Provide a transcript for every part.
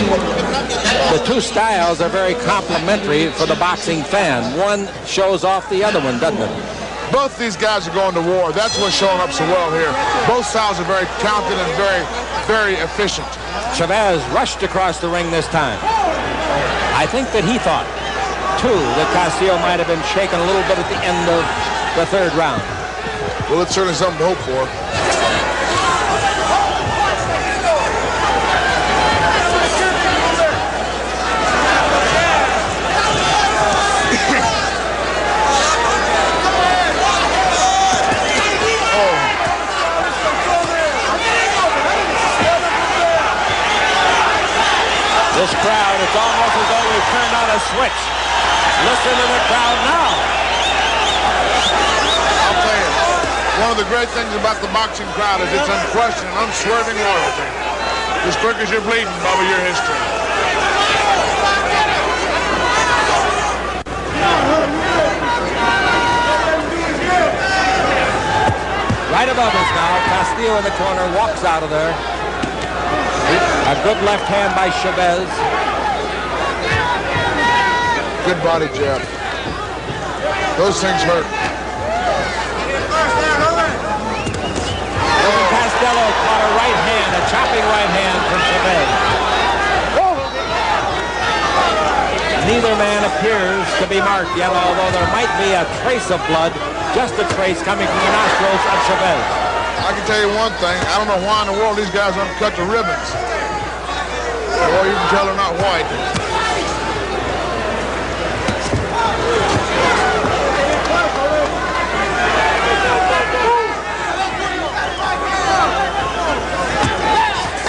The two styles are very complementary for the boxing fan. One shows off the other one, doesn't it? Both these guys are going to war. That's what's showing up so well here. Both styles are very talented and very efficient. Chavez rushed across the ring this time. I think that he thought, too, that Castillo might have been shaken a little bit at the end of the third round. Well, it's certainly something to hope for. This crowd, it's almost as though we've turned on a switch. Listen to the crowd now. I'll tell you, one of the great things about the boxing crowd is its unquestioned, unswerving loyalty. As quick as you're bleeding, Bubba, your history. Right above us now, Castillo in the corner walks out of there. A good left hand by Chavez. Good body jab. Those things hurt. Ruben Castillo caught a right hand, a chopping right hand from Chavez. Neither man appears to be marked yet, although there might be a trace of blood, just a trace coming from the nostrils of Chavez. I can tell you one thing. I don't know why in the world these guys don't cut the ribbons. Boy, you can tell they're not white.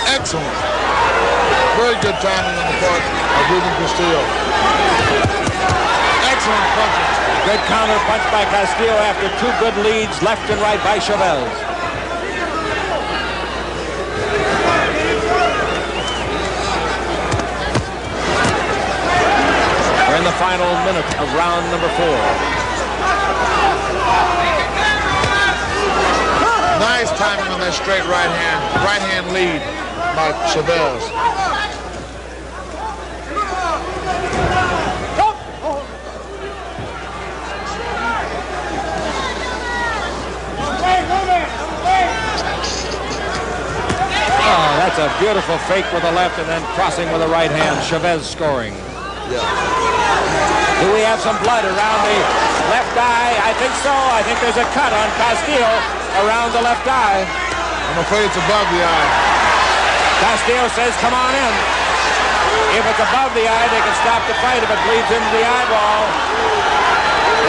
Excellent. Very good timing on the part of Ruben Castillo. Excellent punching. Good counter punch by Castillo after two good leads left and right by Chavez. We're in the final minute of round number 4. Nice timing on that straight right hand lead by Chavez. Oh, that's a beautiful fake with the left and then crossing with the right hand. Chavez scoring. Yeah. Do we have some blood around the left eye? I think so. I think there's a cut on Castillo around the left eye. I'm afraid it's above the eye. Castillo says, come on in. If it's above the eye, they can stop the fight. If it bleeds into the eyeball,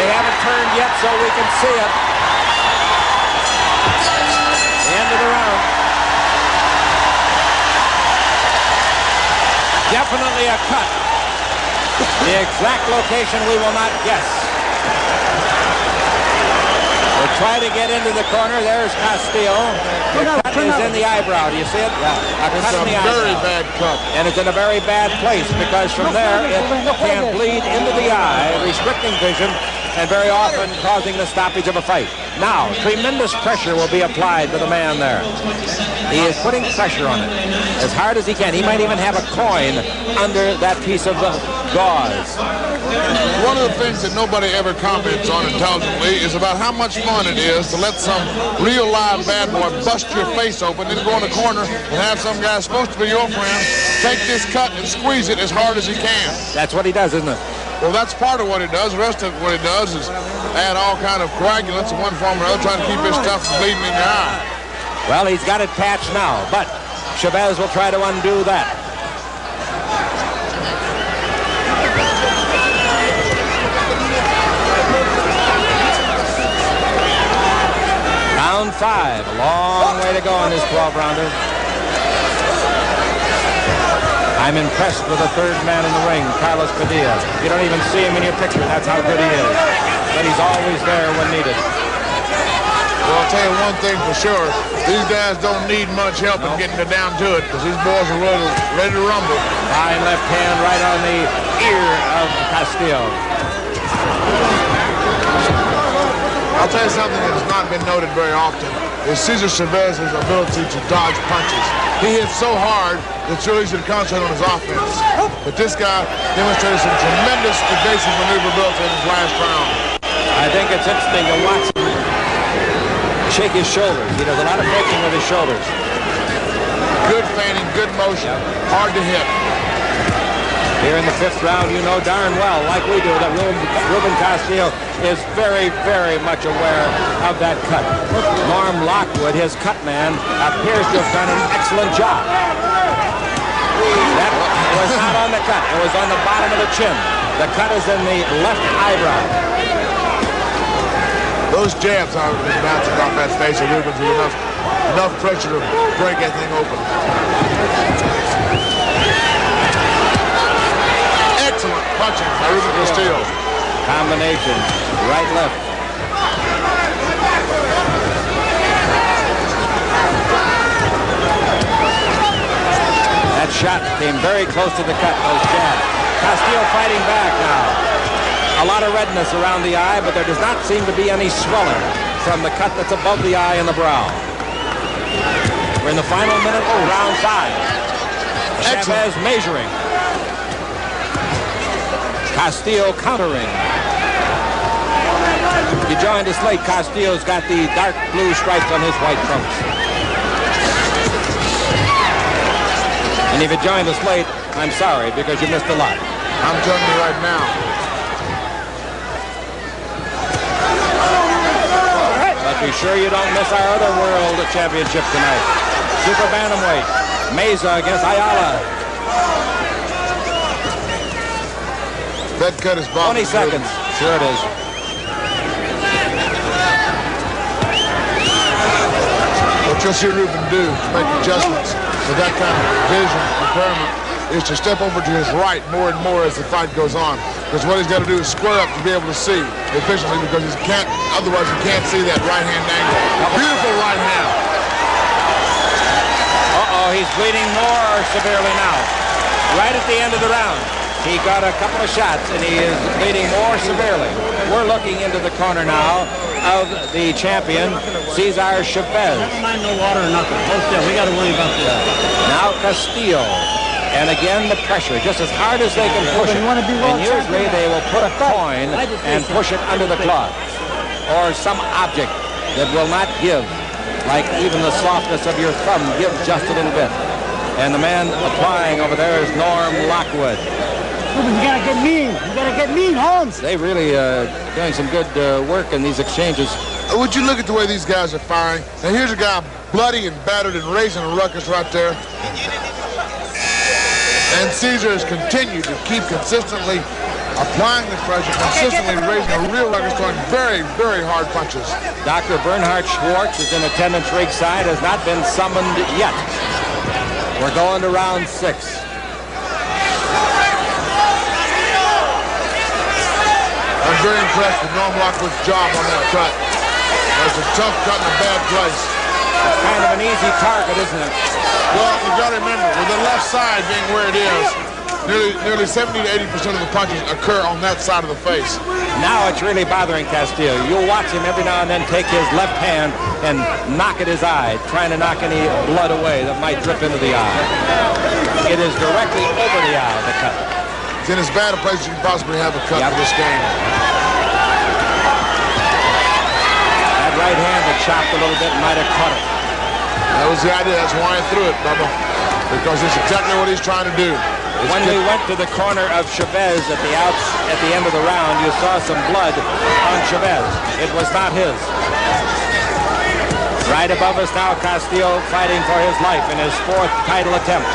they haven't turned yet, so we can see it. The end of the round. Definitely a cut. The exact location we will not guess. We'll try to get into the corner. There's Castillo. The cut is in the eyebrow. Do you see it? Yeah. It's a very bad cut. And it's in a very bad place because from there it can bleed into the eye, restricting vision, and very often causing the stoppage of a fight. Now, tremendous pressure will be applied to the man there. He is putting pressure on it as hard as he can. He might even have a coin under that piece of gauze. One of the things that nobody ever comments on intelligently is about how much fun it is to let some real live bad boy bust your face open, then go in the corner and have some guy supposed to be your friend take this cut and squeeze it as hard as he can. That's what he does, isn't it? Well, that's part of what he does. The rest of what he does is add all kind of coagulants in one form or another, trying to keep his stuff from bleeding in your eye. Well, he's got it patched now, but Chavez will try to undo that. Round 5, a long way to go on this 12-rounder. I'm impressed with the third man in the ring, Carlos Padilla. You don't even see him in your picture. That's how good he is. But he's always there when needed. Well, I'll tell you one thing for sure. These guys don't need much help in getting it down to it because these boys are ready to rumble. High left hand right on the ear of Castillo. I'll tell you something that has not been noted very often is Cesar Chavez's ability to dodge punches. he hits so hard that it's really easy to concentrate on his offense. But this guy demonstrated some tremendous evasive maneuverability in his last round. I think it's interesting to watch him shake his shoulders. He does a lot of faking with his shoulders. Good feigning, good motion, hard to hit. Here in the 5th round, you know darn well, like we do, that Ruben Castillo is very, very much aware of that cut. Norm Lockwood, his cut man, appears to have done an excellent job. That was not on the cut. It was on the bottom of the chin. The cut is in the left eyebrow. Those jabs are bouncing off that face of Ruben's with enough pressure to break that thing open. Excellent punching by Ruben Castillo. Combination, right, left. That shot came very close to the cut, those jabs. Castillo fighting back now. A lot of redness around the eye, but there does not seem to be any swelling from the cut that's above the eye and the brow. We're in the final minute of round 5. Chavez measuring. Castillo countering. If you joined us late, Castillo's got the dark blue stripes on his white trunks. And if you joined us late, I'm sorry, because you missed a lot. I'm telling you right now. But be sure you don't miss our other world championship tonight. Super bantamweight, Meza against Ayala. That cut is 20 seconds. Sure it is. What you'll see Ruben do to make adjustments with that kind of vision impairment is to step over to his right more and more as the fight goes on. Because what he's got to do is square up to be able to see efficiently, because he can't, otherwise he can't see that right hand angle. Beautiful right hand. Uh-oh, he's bleeding more severely now. Right at the end of the round. He got a couple of shots, and he is bleeding more severely. We're looking into the corner now of the champion, Cesar Chavez. Never mind no water or nothing. Hold still. We got to worry about this. Now Castillo. And again, the pressure, just as hard as they can push it. And usually they will put a coin and push it under the cloth. Or some object that will not give, like even the softness of your thumb gives just a little bit. And the man applying over there is Norm Lockwood. You gotta get mean. You gotta get mean, Holmes. They really doing some good work in these exchanges. Would you look at the way these guys are firing? Now here's a guy bloody and battered and raising a ruckus right there. And Cesar has continued to keep consistently applying the pressure, consistently raising a real ruckus, throwing very, very hard punches. Dr. Bernhard Schwartz is in attendance ringside, has not been summoned yet. We're going to round 6. I'm very impressed with Norm Lockwood's job on that cut. That's a tough cut in a bad place. It's kind of an easy target, isn't it? Well, you've got to remember, with the left side being where it is, nearly 70 to 80% of the punches occur on that side of the face. Now it's really bothering Castillo. You'll watch him every now and then take his left hand and knock at his eye, trying to knock any blood away that might drip into the eye. It is directly over the eye, the cut. It's in as bad a place as you can possibly have a cut for this game. That right hand that chopped a little bit might have caught it. That was the idea. That's why he threw it, Bubba. Because it's exactly what he's trying to do. When we went to the corner of Chavez at the end of the round, you saw some blood on Chavez. It was not his. Right above us now, Castillo fighting for his life in his 4th title attempt.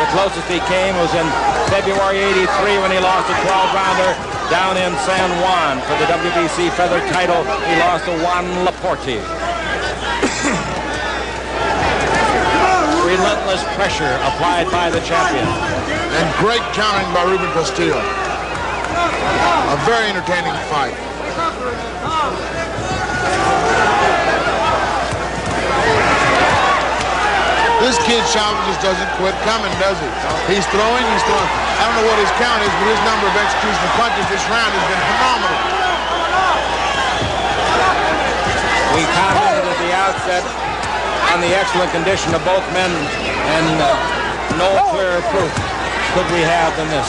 The closest he came was in February '83 when he lost a 12-rounder down in San Juan for the WBC feather title. He lost to Juan Laporte. Relentless pressure applied by the champion. And great counting by Ruben Castillo. A very entertaining fight. This kid Chavez just doesn't quit coming, does he? He's throwing, he's throwing. I don't know what his count is, but his number of execution of punches this round has been phenomenal. We commented at the outset on the excellent condition of both men, and no clearer proof could we have than this.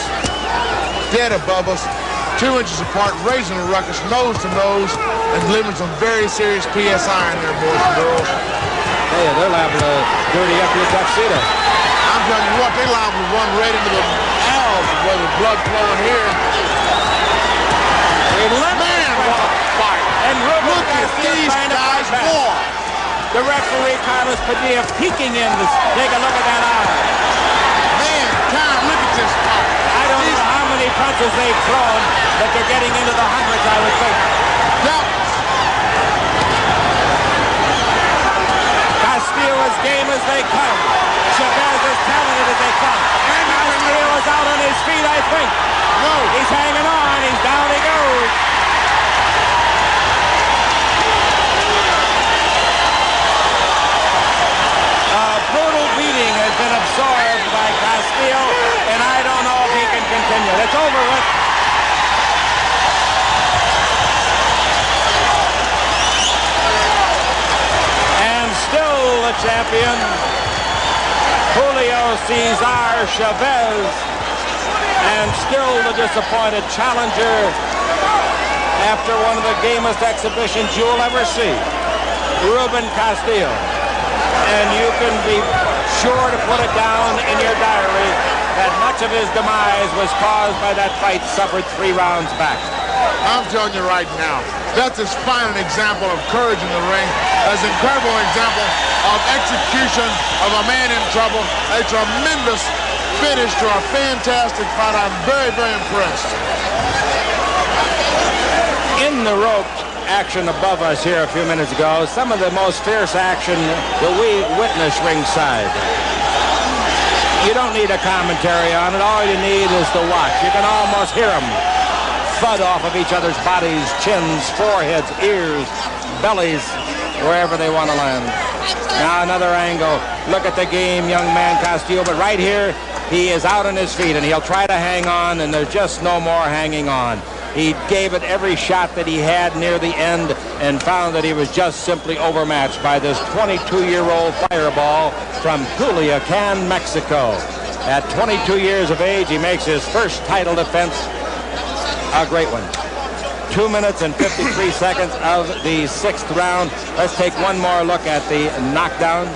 Dead above us, 2 inches apart, raising a ruckus, nose to nose, and delivering some very serious PSI in there, boys and girls. Hey, they're liable to dirty up your tuxedo. I'm telling you what, they're liable to run right into the aisles where the blood flowing here. Man, what a fight. And Ruben look at these guys war. The referee, Carlos Padilla, peeking in to take a look at that eye. Man, God, look at this fight. I don't know how many punches they've thrown, but they're getting into the hundreds, I would think. Castillo as game as they come. Chavez as talented as they come. And Castillo is out on his feet, I think. No. He's hanging on. He's down he goes. A brutal beating has been absorbed by Castillo, and I don't know if he can continue. It's over with. And still the champion, Julio Cesar Chavez, and still the disappointed challenger after one of the gamest exhibitions you'll ever see, Ruben Castillo. And you can be sure to put it down in your diary that much of his demise was caused by that fight suffered 3 rounds back. I'm telling you right now, that's as fine an example of courage in the ring as an incredible example of execution of a man in trouble. A tremendous finish to a fantastic fight. I'm very, very impressed. In the rope action above us here a few minutes ago, some of the most fierce action that we witnessed ringside. You don't need a commentary on it. All you need is to watch. You can almost hear them thud off of each other's bodies, chins, foreheads, ears, bellies, wherever they want to land. Now another angle. Look at the game, young man Castillo, but right here he is out on his feet and he'll try to hang on, and there's just no more hanging on. He gave it every shot that he had near the end and found that he was just simply overmatched by this 22-year-old fireball from Culiacan, Mexico. At 22 years of age, he makes his first title defense a great one. 2 minutes and 53 seconds of the 6th round. Let's take one more look at the knockdown.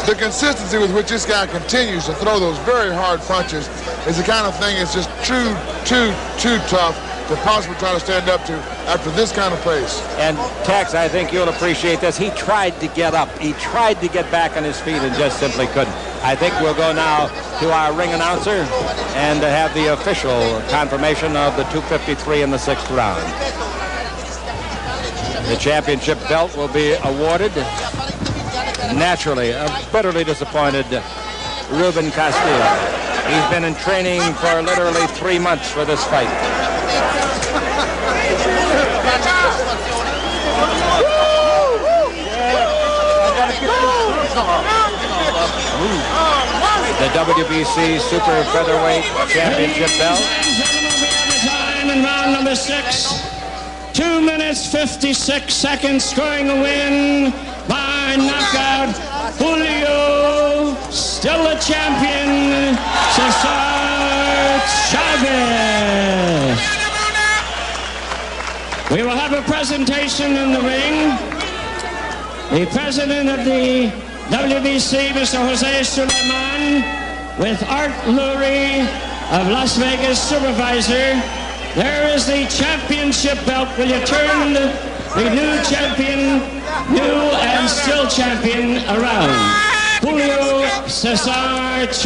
The consistency with which this guy continues to throw those very hard punches is the kind of thing that's just too tough to possibly try to stand up to after this kind of pace. And Tex, I think you'll appreciate this. He tried to get up. He tried to get back on his feet and just simply couldn't. I think we'll go now to our ring announcer and have the official confirmation of the 253 in the 6th round. The championship belt will be awarded. Naturally, a bitterly disappointed Ruben Castillo. He's been in training for literally 3 months for this fight. The WBC Super Featherweight Championship belt. In round number 6, 2 minutes 56 seconds, scoring a win by knockout. Julio, still the champion, Cesar Chavez. We will have a presentation in the ring. The president of the WBC, Mr. Jose Suleiman, with Art Lurie of Las Vegas, supervisor. There is the championship belt. Will you turn the new champion, new and still champion around? Julio Cesar Chavez.